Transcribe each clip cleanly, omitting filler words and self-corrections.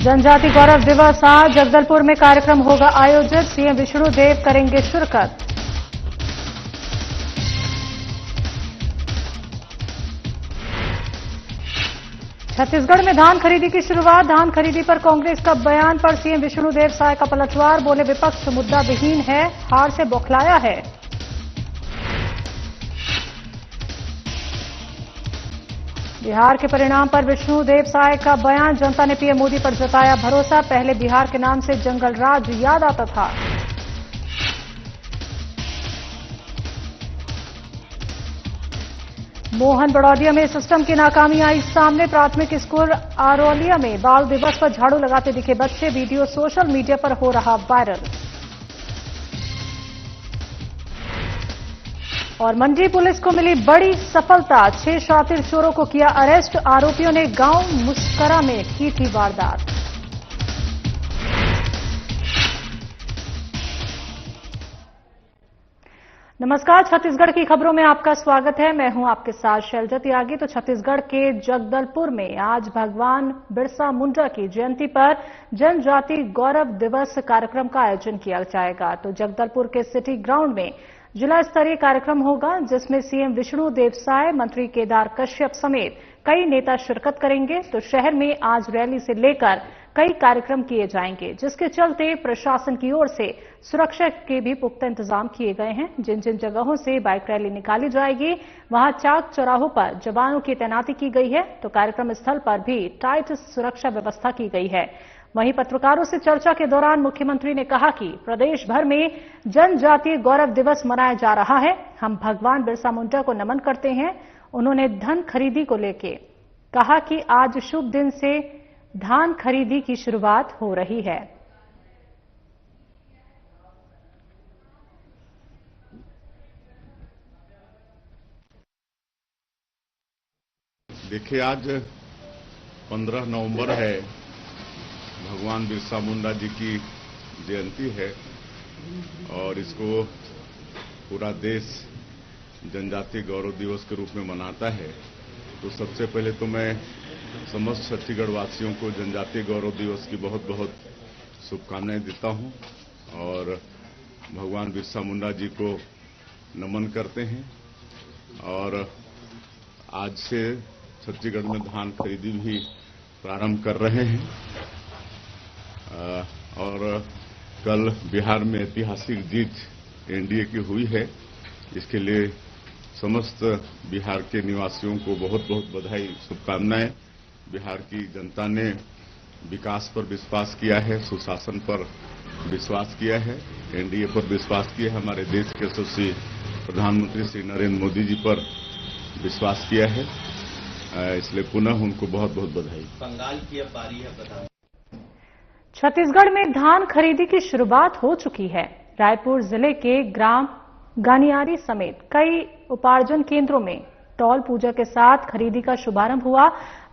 जनजाति गौरव दिवस आज जगदलपुर में कार्यक्रम होगा आयोजित। सीएम विष्णुदेव करेंगे शिरकत। छत्तीसगढ़ में धान खरीदी की शुरुआत। धान खरीदी पर कांग्रेस का बयान पर सीएम विष्णुदेव साय का पलटवार। बोले विपक्ष मुद्दा विहीन है, हार से बौखलाया है। बिहार के परिणाम पर विष्णुदेव साय का बयान। जनता ने पीएम मोदी पर जताया भरोसा। पहले बिहार के नाम से जंगल राज याद आता था। मोहन बड़ौदिया में सिस्टम की नाकामी आई सामने। प्राथमिक स्कूल आरोलिया में बाल दिवस पर झाड़ू लगाते दिखे बच्चे। वीडियो सोशल मीडिया पर हो रहा वायरल। और मंडी पुलिस को मिली बड़ी सफलता। 6 शातिर चोरों को किया अरेस्ट। आरोपियों ने गांव मुस्करा में की थी वारदात। नमस्कार, छत्तीसगढ़ की खबरों में आपका स्वागत है। मैं हूं आपके साथ शैलजा त्यागी। तो छत्तीसगढ़ के जगदलपुर में आज भगवान बिरसा मुंडा की जयंती पर जनजाति गौरव दिवस कार्यक्रम का आयोजन किया जाएगा। तो जगदलपुर के सिटी ग्राउंड में जिला स्तरीय कार्यक्रम होगा, जिसमें सीएम विष्णुदेव साय, मंत्री केदार कश्यप समेत कई नेता शिरकत करेंगे। तो शहर में आज रैली से लेकर कई कार्यक्रम किए जाएंगे, जिसके चलते प्रशासन की ओर से सुरक्षा के भी पुख्ता इंतजाम किए गए हैं। जिन जिन जगहों से बाइक रैली निकाली जाएगी, वहां चाक चौराहों पर जवानों की तैनाती की गई है। तो कार्यक्रम स्थल पर भी टाइट सुरक्षा व्यवस्था की गई है। वहीं पत्रकारों से चर्चा के दौरान मुख्यमंत्री ने कहा कि प्रदेश भर में जनजातीय गौरव दिवस मनाया जा रहा है। हम भगवान बिरसा मुंडा को नमन करते हैं। उन्होंने धन खरीदी को लेकर कहा कि आज शुभ दिन से धान खरीदी की शुरुआत हो रही है। देखिए, आज 15 नवंबर है, भगवान बिरसा मुंडा जी की जयंती है और इसको पूरा देश जनजातीय गौरव दिवस के रूप में मनाता है। तो सबसे पहले तो मैं समस्त छत्तीसगढ़ वासियों को जनजातीय गौरव दिवस की बहुत बहुत शुभकामनाएं देता हूं और भगवान बिरसा मुंडा जी को नमन करते हैं। और आज से छत्तीसगढ़ में धान खरीदी भी प्रारंभ कर रहे हैं और कल बिहार में ऐतिहासिक जीत एनडीए की हुई है। इसके लिए समस्त बिहार के निवासियों को बहुत बहुत बधाई, शुभकामनाएं। बिहार की जनता ने विकास पर विश्वास किया है, सुशासन पर विश्वास किया है, एनडीए पर विश्वास किया है, हमारे देश के यशस्वी प्रधानमंत्री श्री नरेंद्र मोदी जी पर विश्वास किया है। इसलिए पुनः उनको बहुत बहुत बधाई। बंगाल की अब बारी है प्रधान। छत्तीसगढ़ में धान खरीदी की शुरुआत हो चुकी है। रायपुर जिले के ग्राम गानियारी समेत कई उपार्जन केंद्रों में टॉल पूजा के साथ खरीदी का शुभारंभ हुआ।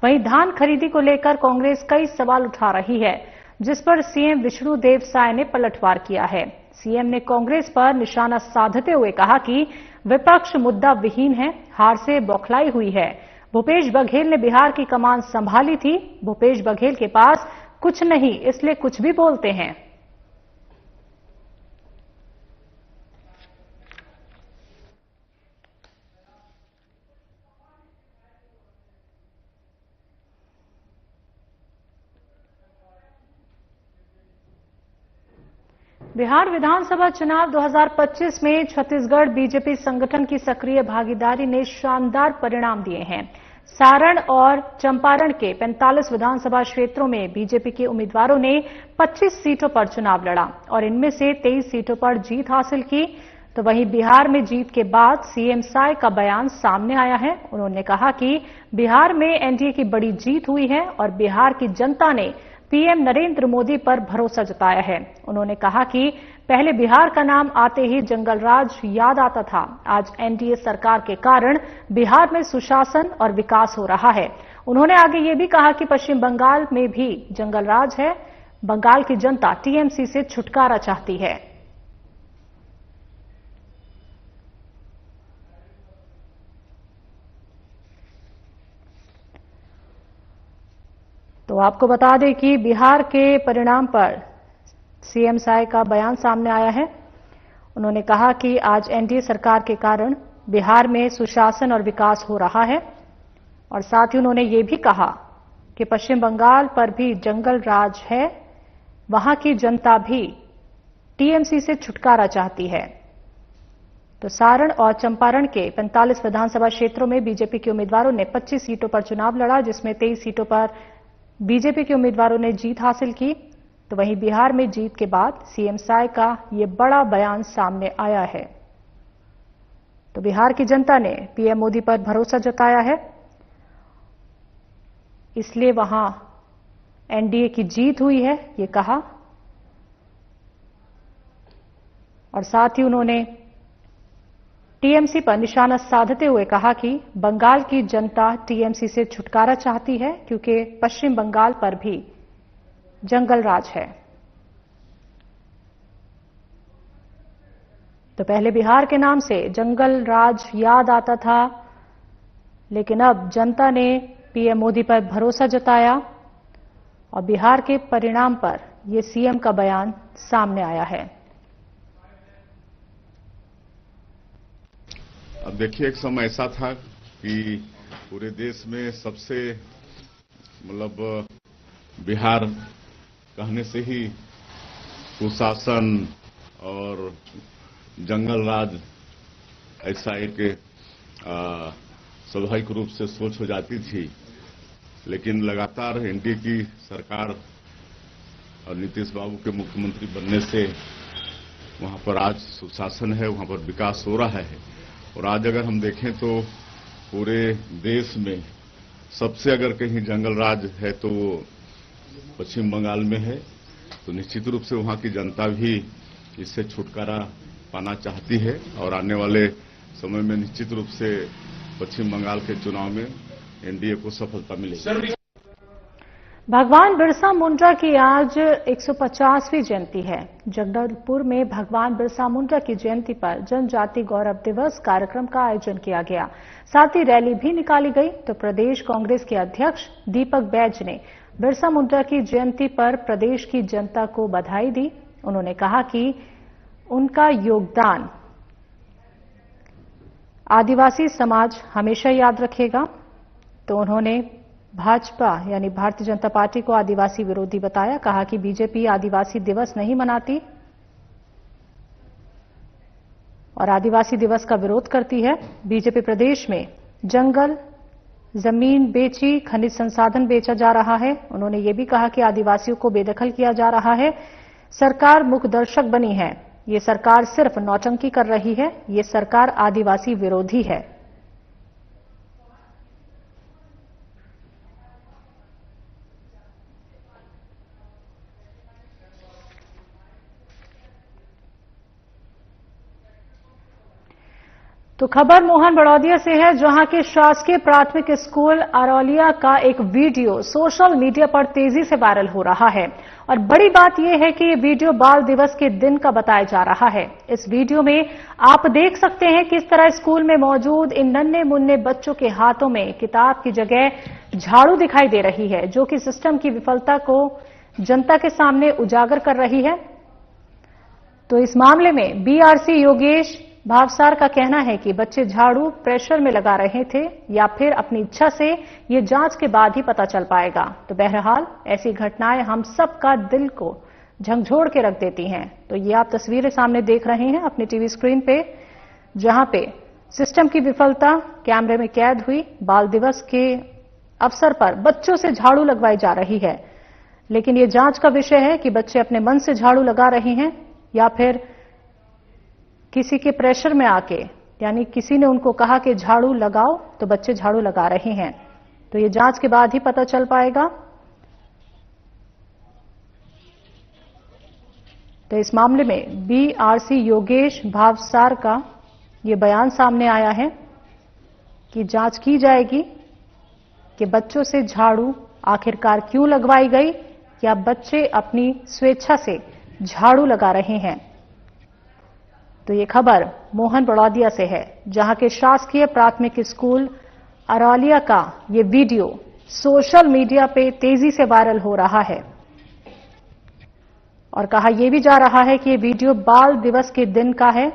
वहीं धान खरीदी को लेकर कांग्रेस कई सवाल उठा रही है, जिस पर सीएम विष्णुदेव साय ने पलटवार किया है। सीएम ने कांग्रेस पर निशाना साधते हुए कहा कि विपक्ष मुद्दा विहीन है, हार से बौखलाई हुई है। भूपेश बघेल ने बिहार की कमान संभाली थी। भूपेश बघेल के पास कुछ नहीं, इसलिए कुछ भी बोलते हैं। बिहार विधानसभा चुनाव 2025 में छत्तीसगढ़ बीजेपी संगठन की सक्रिय भागीदारी ने शानदार परिणाम दिए हैं। सारण और चंपारण के 45 विधानसभा क्षेत्रों में बीजेपी के उम्मीदवारों ने 25 सीटों पर चुनाव लड़ा और इनमें से 23 सीटों पर जीत हासिल की। तो वहीं बिहार में जीत के बाद सीएम साय का बयान सामने आया है। उन्होंने कहा कि बिहार में एनडीए की बड़ी जीत हुई है और बिहार की जनता ने पीएम नरेंद्र मोदी पर भरोसा जताया है। उन्होंने कहा कि पहले बिहार का नाम आते ही जंगल राज याद आता था। आज एनडीए सरकार के कारण बिहार में सुशासन और विकास हो रहा है। उन्होंने आगे ये भी कहा कि पश्चिम बंगाल में भी जंगल राज है। बंगाल की जनता टीएमसी से छुटकारा चाहती है। तो आपको बता दें कि बिहार के परिणाम पर सीएम साय का बयान सामने आया है। उन्होंने कहा कि आज एनडीए सरकार के कारण बिहार में सुशासन और विकास हो रहा है और साथ ही उन्होंने ये भी कहा कि पश्चिम बंगाल पर भी जंगल राज है, वहां की जनता भी टीएमसी से छुटकारा चाहती है। तो सारण और चंपारण के 45 विधानसभा क्षेत्रों में बीजेपी के उम्मीदवारों ने 25 सीटों पर चुनाव लड़ा, जिसमें 23 सीटों पर बीजेपी के उम्मीदवारों ने जीत हासिल की। तो वहीं बिहार में जीत के बाद सीएम साय का ये बड़ा बयान सामने आया है। तो बिहार की जनता ने पीएम मोदी पर भरोसा जताया है, इसलिए वहां एनडीए की जीत हुई है, ये कहा। और साथ ही उन्होंने टीएमसी पर निशाना साधते हुए कहा कि बंगाल की जनता टीएमसी से छुटकारा चाहती है, क्योंकि पश्चिम बंगाल पर भी जंगल राज है। तो पहले बिहार के नाम से जंगल राज याद आता था, लेकिन अब जनता ने पीएम मोदी पर भरोसा जताया और बिहार के परिणाम पर यह सीएम का बयान सामने आया है। अब देखिए, एक समय ऐसा था कि पूरे देश में सबसे बिहार कहने से ही सुशासन और जंगल राज ऐसा एक स्वाभाविक रूप से सोच हो जाती थी। लेकिन लगातार एनडीए की सरकार और नीतीश बाबू के मुख्यमंत्री बनने से वहां पर आज सुशासन है, वहां पर विकास हो रहा है। और आज अगर हम देखें तो पूरे देश में सबसे अगर कहीं जंगल राज है तो पश्चिम बंगाल में है। तो निश्चित रूप से वहां की जनता भी इससे छुटकारा पाना चाहती है और आने वाले समय में निश्चित रूप से पश्चिम बंगाल के चुनाव में एनडीए को सफलता मिलेगी। भगवान बिरसा मुंडा की आज 150वीं जयंती है। जगदलपुर में भगवान बिरसा मुंडा की जयंती पर जनजाति गौरव दिवस कार्यक्रम का आयोजन किया गया। साथ ही रैली भी निकाली गई। तो प्रदेश कांग्रेस के अध्यक्ष दीपक बैज ने बिरसा मुंडा की जयंती पर प्रदेश की जनता को बधाई दी। उन्होंने कहा कि उनका योगदान आदिवासी समाज हमेशा याद रखेगा। तो उन्होंने भाजपा यानी भारतीय जनता पार्टी को आदिवासी विरोधी बताया। कहा कि बीजेपी आदिवासी दिवस नहीं मनाती और आदिवासी दिवस का विरोध करती है। बीजेपी प्रदेश में जंगल, जमीन बेची, खनिज संसाधन बेचा जा रहा है। उन्होंने ये भी कहा कि आदिवासियों को बेदखल किया जा रहा है। सरकार मूकदर्शक बनी है। ये सरकार सिर्फ नौटंकी कर रही है। ये सरकार आदिवासी विरोधी है। तो खबर मोहन बड़ौदिया से है, जहां के शासकीय प्राथमिक स्कूल अरौलिया का एक वीडियो सोशल मीडिया पर तेजी से वायरल हो रहा है। और बड़ी बात यह है कि ये वीडियो बाल दिवस के दिन का बताया जा रहा है। इस वीडियो में आप देख सकते हैं किस तरह स्कूल में मौजूद इन नन्हे मुन्ने बच्चों के हाथों में किताब की जगह झाड़ू दिखाई दे रही है, जो कि सिस्टम की विफलता को जनता के सामने उजागर कर रही है। तो इस मामले में बीआरसी योगेश भावसार का कहना है कि बच्चे झाड़ू प्रेशर में लगा रहे थे या फिर अपनी इच्छा से, ये जांच के बाद ही पता चल पाएगा। तो बहरहाल ऐसी घटनाएं हम सबका दिल को झकझोर के रख देती हैं। तो ये आप तस्वीरें सामने देख रहे हैं अपनी टीवी स्क्रीन पे, जहां पे सिस्टम की विफलता कैमरे में कैद हुई। बाल दिवस के अवसर पर बच्चों से झाड़ू लगवाई जा रही है, लेकिन ये जांच का विषय है कि बच्चे अपने मन से झाड़ू लगा रहे हैं या फिर किसी के प्रेशर में आके, यानी किसी ने उनको कहा कि झाड़ू लगाओ तो बच्चे झाड़ू लगा रहे हैं। तो ये जांच के बाद ही पता चल पाएगा। तो इस मामले में बीआरसी योगेश भावसार का ये बयान सामने आया है कि जांच की जाएगी कि बच्चों से झाड़ू आखिरकार क्यों लगवाई गई, या बच्चे अपनी स्वेच्छा से झाड़ू लगा रहे हैं। तो ये खबर मोहन बड़ौदिया से है, जहां के शासकीय प्राथमिक स्कूल अरौलिया का ये वीडियो सोशल मीडिया पे तेजी से वायरल हो रहा है और कहा यह भी जा रहा है कि ये वीडियो बाल दिवस के दिन का है।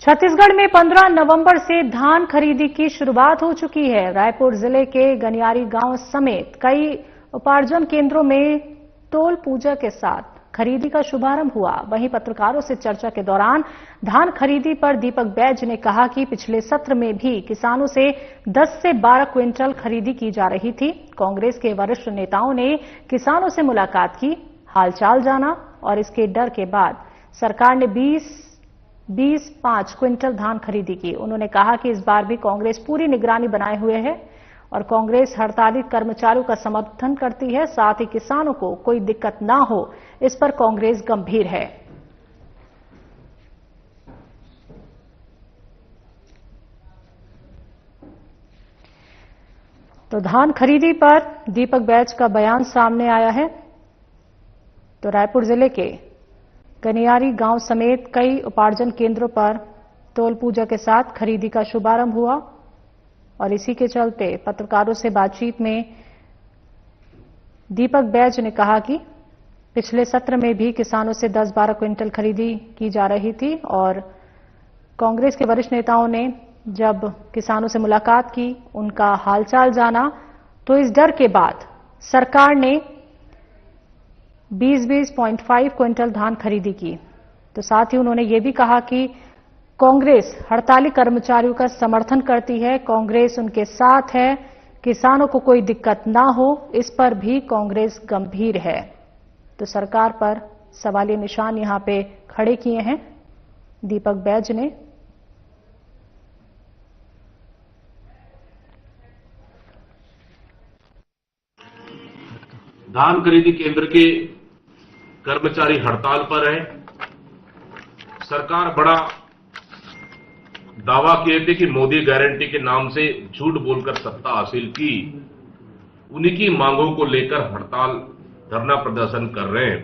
छत्तीसगढ़ में 15 नवंबर से धान खरीदी की शुरुआत हो चुकी है। रायपुर जिले के गनियारी गांव समेत कई उपार्जन केंद्रों में टोल पूजा के साथ खरीदी का शुभारंभ हुआ। वहीं पत्रकारों से चर्चा के दौरान धान खरीदी पर दीपक बैज ने कहा कि पिछले सत्र में भी किसानों से 10 से 12 क्विंटल खरीदी की जा रही थी। कांग्रेस के वरिष्ठ नेताओं ने किसानों से मुलाकात की, हालचाल जाना और इसके डर के बाद सरकार ने 20-5 क्विंटल धान खरीदी की। उन्होंने कहा कि इस बार भी कांग्रेस पूरी निगरानी बनाए हुए है और कांग्रेस हड़ताली कर्मचारियों का समर्थन करती है। साथ ही किसानों को कोई दिक्कत ना हो, इस पर कांग्रेस गंभीर है। तो धान खरीदी पर दीपक बैज का बयान सामने आया है। तो रायपुर जिले के गनियारी गांव समेत कई उपार्जन केंद्रों पर टोल पूजा के साथ खरीदी का शुभारंभ हुआ और इसी के चलते पत्रकारों से बातचीत में दीपक बैज ने कहा कि पिछले सत्र में भी किसानों से 10-12 क्विंटल खरीदी की जा रही थी और कांग्रेस के वरिष्ठ नेताओं ने जब किसानों से मुलाकात की, उनका हालचाल जाना, तो इस डर के बाद सरकार ने 20-20.5 क्विंटल धान खरीदी की। तो साथ ही उन्होंने ये भी कहा कि कांग्रेस हड़ताली कर्मचारियों का समर्थन करती है, कांग्रेस उनके साथ है, किसानों को कोई दिक्कत ना हो, इस पर भी कांग्रेस गंभीर है। तो सरकार पर सवालिया निशान यहां पे खड़े किए हैं दीपक बैज ने। धान खरीदी केंद्र के कर्मचारी हड़ताल पर है। सरकार बड़ा दावा किए थे कि मोदी गारंटी के नाम से झूठ बोलकर सत्ता हासिल की, उन्हीं की मांगों को लेकर हड़ताल धरना प्रदर्शन कर रहे हैं।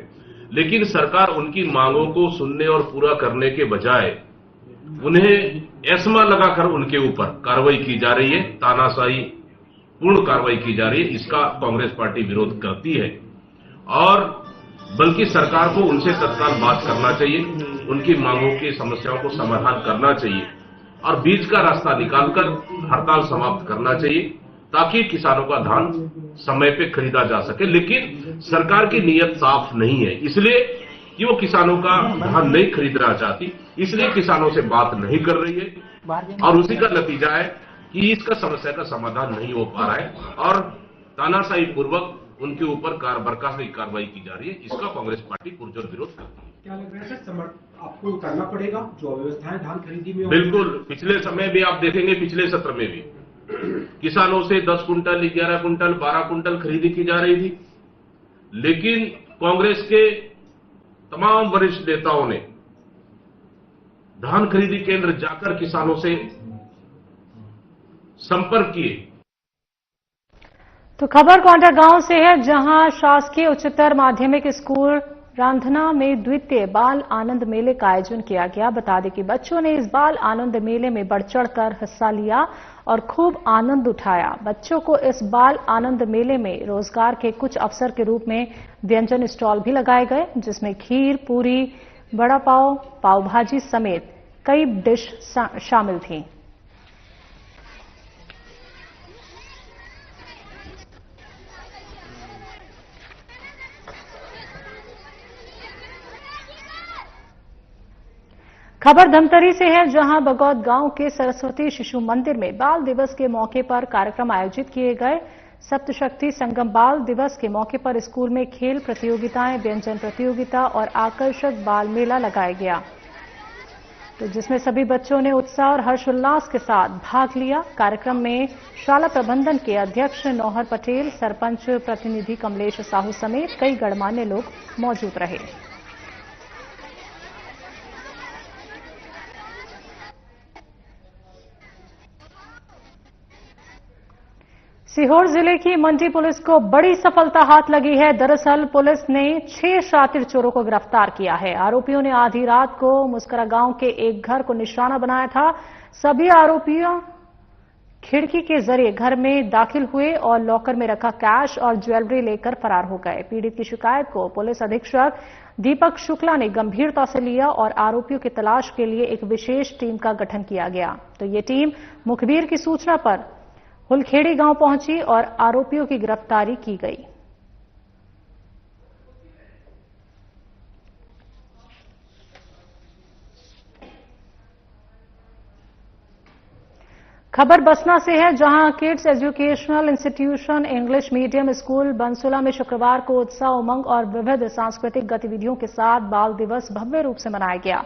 लेकिन सरकार उनकी मांगों को सुनने और पूरा करने के बजाय उन्हें एस्मा लगाकर उनके ऊपर कार्रवाई की जा रही है, तानाशाही पूर्ण कार्रवाई की जा रही है। इसका कांग्रेस पार्टी विरोध करती है और बल्कि सरकार को उनसे तत्काल बात करना चाहिए, उनकी मांगों की समस्याओं को समाधान करना चाहिए और बीच का रास्ता निकालकर हड़ताल समाप्त करना चाहिए ताकि किसानों का धान समय पे खरीदा जा सके। लेकिन सरकार की नीयत साफ नहीं है, इसलिए कि वो किसानों का धान नहीं खरीदना चाहती, इसलिए किसानों से बात नहीं कर रही है और उसी का नतीजा है कि इसका समस्या का समाधान नहीं हो पा रहा है और तानाशाही पूर्वक उनके ऊपर बर्खास्तगी की कार्रवाई की जा रही है। इसका कांग्रेस पार्टी पुरजोर विरोध करती है। क्या लग रहा है सर, आपको उतारना पड़ेगा जो अव्यवस्थाएं धान खरीदी में? बिल्कुल, पिछले समय भी आप देखेंगे, पिछले सत्र में भी किसानों से 10 कुंटल, 11 कुंटल, 12 कुंटल खरीदी की जा रही थी, लेकिन कांग्रेस के तमाम वरिष्ठ नेताओं ने धान खरीदी केंद्र जाकर किसानों से संपर्क किए। तो खबर कोंटा गांव से है, जहां शासकीय उच्चतर माध्यमिक स्कूल रांधना में द्वितीय बाल आनंद मेले का आयोजन किया गया। बता दें कि बच्चों ने इस बाल आनंद मेले में बढ़ चढ़कर हिस्सा लिया और खूब आनंद उठाया। बच्चों को इस बाल आनंद मेले में रोजगार के कुछ अवसर के रूप में व्यंजन स्टॉल भी लगाए गए, जिसमें खीर, पूरी, बड़ा पाव, पाव भाजी समेत कई डिश शामिल थी। खबर धमतरी से है, जहां बगौद गांव के सरस्वती शिशु मंदिर में बाल दिवस के मौके पर कार्यक्रम आयोजित किए गए। सप्तशक्ति संगम बाल दिवस के मौके पर स्कूल में खेल प्रतियोगिताएं, व्यंजन प्रतियोगिता और आकर्षक बाल मेला लगाया गया, तो जिसमें सभी बच्चों ने उत्साह और हर्षोल्लास के साथ भाग लिया। कार्यक्रम में शाला प्रबंधन के अध्यक्ष नौहर पटेल, सरपंच प्रतिनिधि कमलेश साहू समेत कई गणमान्य लोग मौजूद रहे। सीहोर जिले की मंडी पुलिस को बड़ी सफलता हाथ लगी है। दरअसल पुलिस ने 6 शातिर चोरों को गिरफ्तार किया है। आरोपियों ने आधी रात को मुस्करा गांव के एक घर को निशाना बनाया था। सभी आरोपियों खिड़की के जरिए घर में दाखिल हुए और लॉकर में रखा कैश और ज्वेलरी लेकर फरार हो गए। पीड़ित की शिकायत को पुलिस अधीक्षक दीपक शुक्ला ने गंभीरता से लिया और आरोपियों की तलाश के लिए एक विशेष टीम का गठन किया गया। तो ये टीम मुखबिर की सूचना पर हुलखेड़ी गांव पहुंची और आरोपियों की गिरफ्तारी की गई। खबर बसना से है, जहां kids educational institution English medium school Bansula में शुक्रवार को उत्साह, उमंग और विविध सांस्कृतिक गतिविधियों के साथ बाल दिवस भव्य रूप से मनाया गया।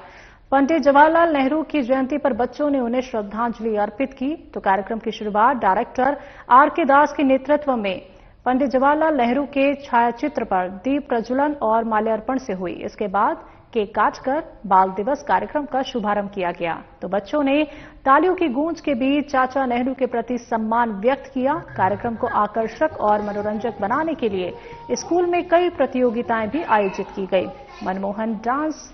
पंडित जवाहरलाल नेहरू की जयंती पर बच्चों ने उन्हें श्रद्धांजलि अर्पित की। तो कार्यक्रम की शुरुआत डायरेक्टर आर.के. दास के नेतृत्व में पंडित जवाहरलाल नेहरू के छायाचित्र पर दीप प्रज्वलन और माल्यार्पण से हुई। इसके बाद केक काटकर बाल दिवस कार्यक्रम का शुभारंभ किया गया। तो बच्चों ने तालियों की गूंज के बीच चाचा नेहरू के प्रति सम्मान व्यक्त किया। कार्यक्रम को आकर्षक और मनोरंजक बनाने के लिए स्कूल में कई प्रतियोगिताएं भी आयोजित की गई। मनमोहन डांस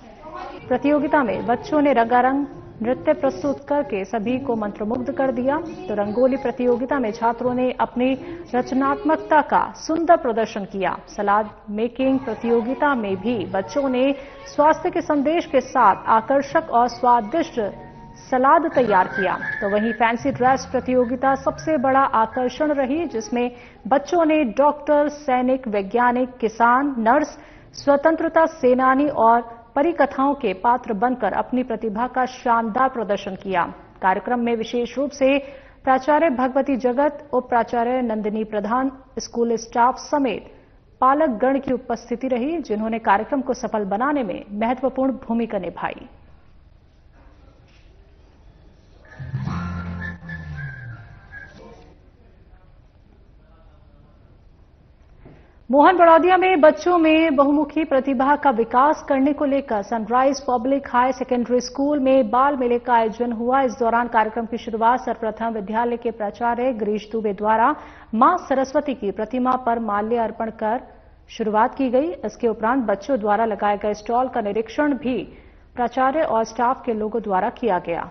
प्रतियोगिता में बच्चों ने रंगारंग नृत्य प्रस्तुत करके सभी को मंत्रमुग्ध कर दिया। तो रंगोली प्रतियोगिता में छात्रों ने अपनी रचनात्मकता का सुंदर प्रदर्शन किया। सलाद मेकिंग प्रतियोगिता में भी बच्चों ने स्वास्थ्य के संदेश के साथ आकर्षक और स्वादिष्ट सलाद तैयार किया। तो वहीं फैंसी ड्रेस प्रतियोगिता सबसे बड़ा आकर्षण रही, जिसमें बच्चों ने डॉक्टर, सैनिक, वैज्ञानिक, किसान, नर्स, स्वतंत्रता सेनानी और परिकथाओं के पात्र बनकर अपनी प्रतिभा का शानदार प्रदर्शन किया। कार्यक्रम में विशेष रूप से प्राचार्य भगवती जगत, उप प्राचार्य नंदिनी प्रधान, स्कूल स्टाफ समेत पालक गण की उपस्थिति रही, जिन्होंने कार्यक्रम को सफल बनाने में महत्वपूर्ण भूमिका निभाई। मोहन बड़ौदिया में बच्चों में बहुमुखी प्रतिभा का विकास करने को लेकर sunrise public high secondary school में बाल मेले का आयोजन हुआ। इस दौरान कार्यक्रम की शुरुआत सर्वप्रथम विद्यालय के प्राचार्य गिरीश दुबे द्वारा मां सरस्वती की प्रतिमा पर माल्य अर्पण कर शुरुआत की गई। इसके उपरांत बच्चों द्वारा लगाए गए स्टॉल का निरीक्षण भी प्राचार्य और स्टाफ के लोगों द्वारा किया गया।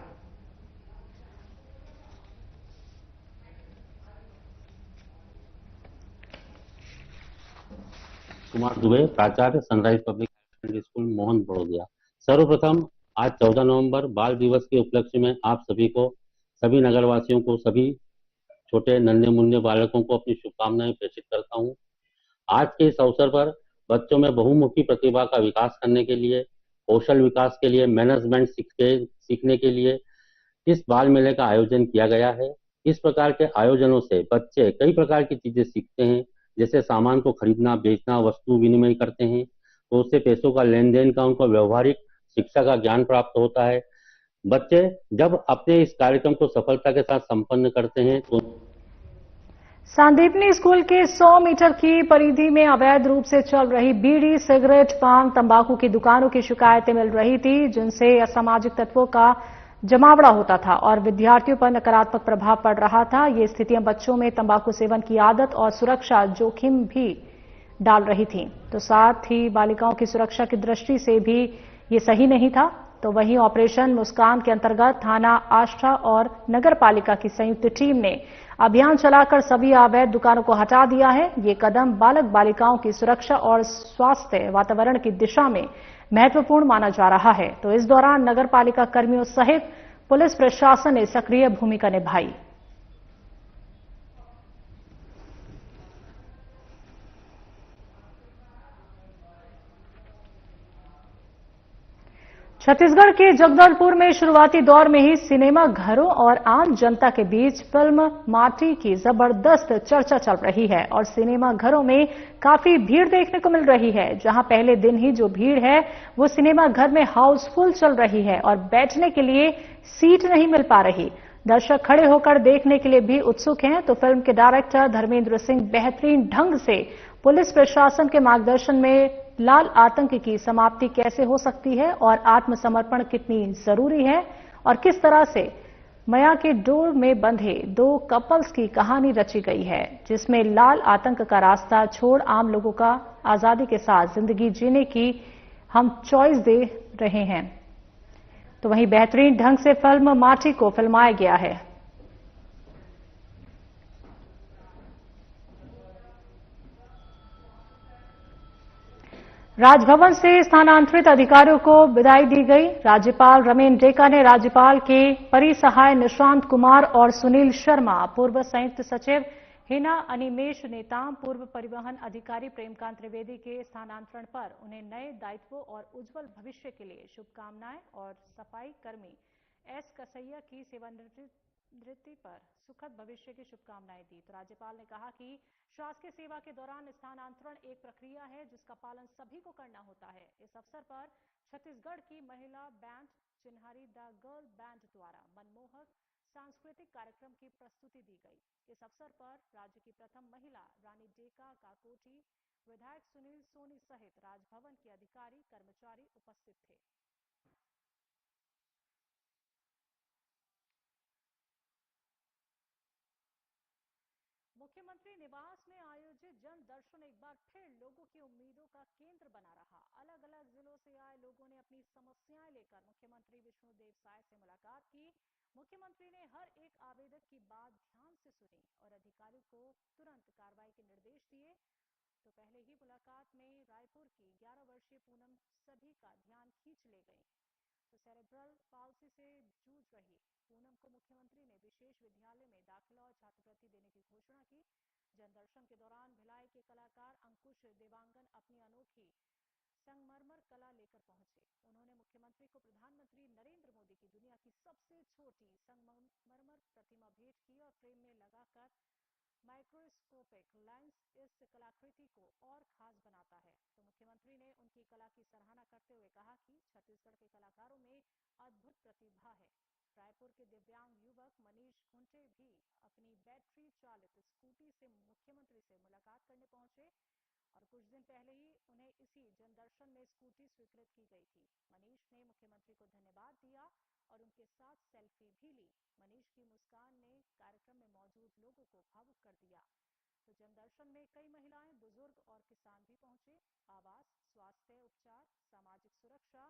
कुमार दुबे, प्राचार्य sunrise public secondary school Mohan Barodiya. सर्वप्रथम आज 14 नवंबर बाल दिवस के उपलक्ष्य में आप सभी को, सभी नगरवासियों को, सभी छोटे नन्हे मुन्ने बालकों को अपनी शुभकामनाएं प्रेषित करता हूं। आज के इस अवसर पर बच्चों में बहुमुखी प्रतिभा का विकास करने के लिए, कौशल विकास के लिए, मैनेजमेंट सीखने के लिए इस बाल मेले का आयोजन किया गया है। इस प्रकार के आयोजनों से बच्चे कई प्रकार की चीजें सीखते हैं, जैसे सामान को खरीदना, बेचना, वस्तु विनिमय करते हैं, तो उससे पैसों का लेन देन का उनको व्यवहारिक शिक्षा का ज्ञान प्राप्त होता है। बच्चे जब अपने इस कार्यक्रम को सफलता के साथ संपन्न करते हैं तो सांदीपनी स्कूल के 100 मीटर की परिधि में अवैध रूप से चल रही बीड़ी, सिगरेट, पान, तंबाकू की दुकानों की शिकायतें मिल रही थी, जिनसे असामाजिक तत्वों का जमावड़ा होता था और विद्यार्थियों पर नकारात्मक प्रभाव पड़ रहा था। ये स्थितियां बच्चों में तंबाकू सेवन की आदत और सुरक्षा जोखिम भी डाल रही थी। तो साथ ही बालिकाओं की सुरक्षा की दृष्टि से भी ये सही नहीं था। तो वहीं ऑपरेशन मुस्कान के अंतर्गत थाना आष्टा और नगर पालिका की संयुक्त टीम ने अभियान चलाकर सभी अवैध दुकानों को हटा दिया है। ये कदम बालक बालिकाओं की सुरक्षा और स्वास्थ्य वातावरण की दिशा में महत्वपूर्ण माना जा रहा है। तो इस दौरान नगर पालिका कर्मियों सहित पुलिस प्रशासन ने सक्रिय भूमिका निभाई। छत्तीसगढ़ के जगदलपुर में शुरुआती दौर में ही सिनेमा घरों और आम जनता के बीच फिल्म माटी की जबरदस्त चर्चा चल रही है और सिनेमा घरों में काफी भीड़ देखने को मिल रही है। जहां पहले दिन ही जो भीड़ है वो सिनेमा घर में हाउसफुल चल रही है और बैठने के लिए सीट नहीं मिल पा रही। दर्शक खड़े होकर देखने के लिए भी उत्सुक हैं। तो फिल्म के डायरेक्टर धर्मेंद्र सिंह बेहतरीन ढंग से पुलिस प्रशासन के मार्गदर्शन में लाल आतंक की समाप्ति कैसे हो सकती है और आत्मसमर्पण कितनी जरूरी है और किस तरह से मया के डोर में बंधे दो कपल्स की कहानी रची गई है, जिसमें लाल आतंक का रास्ता छोड़ आम लोगों का आजादी के साथ जिंदगी जीने की हम चॉइस दे रहे हैं। तो वहीं बेहतरीन ढंग से फिल्म माटी को फिल्माया गया है। राजभवन से स्थानांतरित अधिकारियों को विदाई दी गई। राज्यपाल रमेन डेका ने राज्यपाल के परिसहाय निशांत कुमार और सुनील शर्मा, पूर्व संयुक्त सचिव हिना अनिमेश नेताम, पूर्व परिवहन अधिकारी प्रेमकांत त्रिवेदी के स्थानांतरण पर उन्हें नए दायित्वों और उज्जवल भविष्य के लिए शुभकामनाएं और सफाई कर्मी एस कसैया की सेवानिवृत्ति पर सुखद भविष्य की शुभकामनाएं दी। तो राज्यपाल ने कहा कि शासकीय सेवा के दौरान स्थानांतरण एक प्रक्रिया है, जिसका पालन सभी को करना होता है। इस अवसर पर छत्तीसगढ़ की महिला band Chinhari the girl band द्वारा मनमोहक सांस्कृतिक कार्यक्रम की प्रस्तुति दी गई। इस अवसर पर राज्य की प्रथम महिला रानी डेका काकोटी, विधायक सुनील सोनी सहित राजभवन के अधिकारी कर्मचारी उपस्थित थे। मुख्यमंत्री निवास में आयोजित जन दर्शन एक बार फिर लोगों की उम्मीदों का केंद्र बना रहा। अलग अलग जिलों से आए लोगों ने अपनी समस्याएं लेकर मुख्यमंत्री विष्णुदेव साय से मुलाकात की। मुख्यमंत्री ने हर एक आवेदक की बात ध्यान से सुनी और अधिकारियों को तुरंत कार्रवाई के निर्देश दिए। तो पहले ही मुलाकात में रायपुर की 11 वर्षीय पूनम सभी का ध्यान खींच ले गई। तो सेरेब्रल पाल्सी से जूझ रही पूनम को मुख्यमंत्री ने विशेष विद्यालय में दाखिला और छात्रवृत्ति देने की घोषणा की। जनदर्शन के दौरान भिलाई के कलाकार अंकुश देवांगन अपनी अनोखी संगमरमर कला लेकर पहुंचे। उन्होंने मुख्यमंत्री को प्रधानमंत्री नरेंद्र मोदी की दुनिया की सबसे छोटी संगमरमर प्रतिमा भेंट की और फ्रेम में लगाकर माइक्रोस्कोपिक लेंस इस कलाकृति को और खास बनाता है। तो मुख्यमंत्री ने उनकी कला की सराहना करते हुए कहा कि छत्तीसगढ़ के कलाकारों में अद्भुत प्रतिभा है। रायपुर के दिव्यांग युवक मनीष घुंटे भी अपनी बैटरी चालित स्कूटी से मुख्यमंत्री से मुलाकात करने पहुंचे और कुछ दिन पहले ही उन्हें इसी जनदर्शन में स्कूटी स्वीकृत की गई थी। मनीष ने मुख्यमंत्री को धन्यवाद दिया और उनके साथ सेल्फी भी ली। मनीष की मुस्कान ने कार्यक्रम में मौजूद लोगों को भावुक कर दिया। तो जनदर्शन में कई महिलाएं, बुजुर्ग और किसान भी पहुंचे। आवास, स्वास्थ्य, उपचार, सामाजिक सुरक्षा,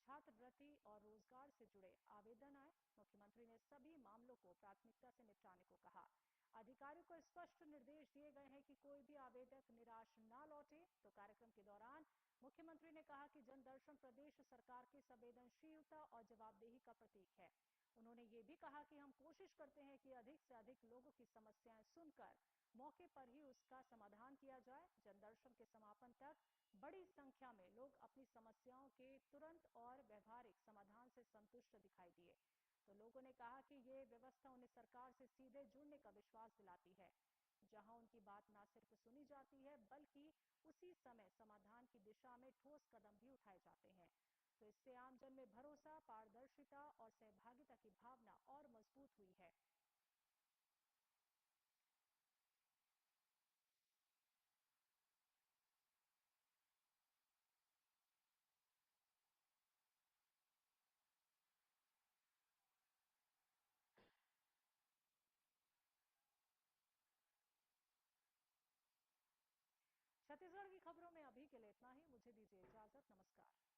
छात्रवृत्ति और रोजगार से जुड़े आवेदन आए। मुख्यमंत्री ने सभी मामलों को प्राथमिकता से निपटाने को कहा। अधिकारियों को स्पष्ट निर्देश दिए गए हैं कि कोई भी आवेदक निराश न लौटे। तो कार्यक्रम के दौरान मुख्यमंत्री ने कहा कि जनदर्शन प्रदेश सरकार की संवेदनशीलता और जवाबदेही का प्रतीक है। उन्होंने ये भी कहा कि हम कोशिश करते हैं कि अधिक से अधिक लोगों की समस्याएं सुनकर मौके पर ही उसका समाधान किया जाए। जनदर्शन के समापन तक बड़ी संख्या में लोग अपनी समस्याओं के तुरंत और व्यवहारिक समाधान से संतुष्ट दिखाई दिए। तो लोगों ने कहा कि ये व्यवस्था उन्हें सरकार से सीधे जुड़ने का विश्वास दिलाती है, जहां उनकी बात न सिर्फ सुनी जाती है बल्कि उसी समय समाधान की दिशा में ठोस कदम भी उठाए जाते हैं। तो इससे आमजन में भरोसा, पारदर्शिता और सहभागिता की भावना और मजबूत हुई है। छत्तीसगढ़ की खबरों में अभी के लिए इतना ही। मुझे दीजिए इजाजत। नमस्कार।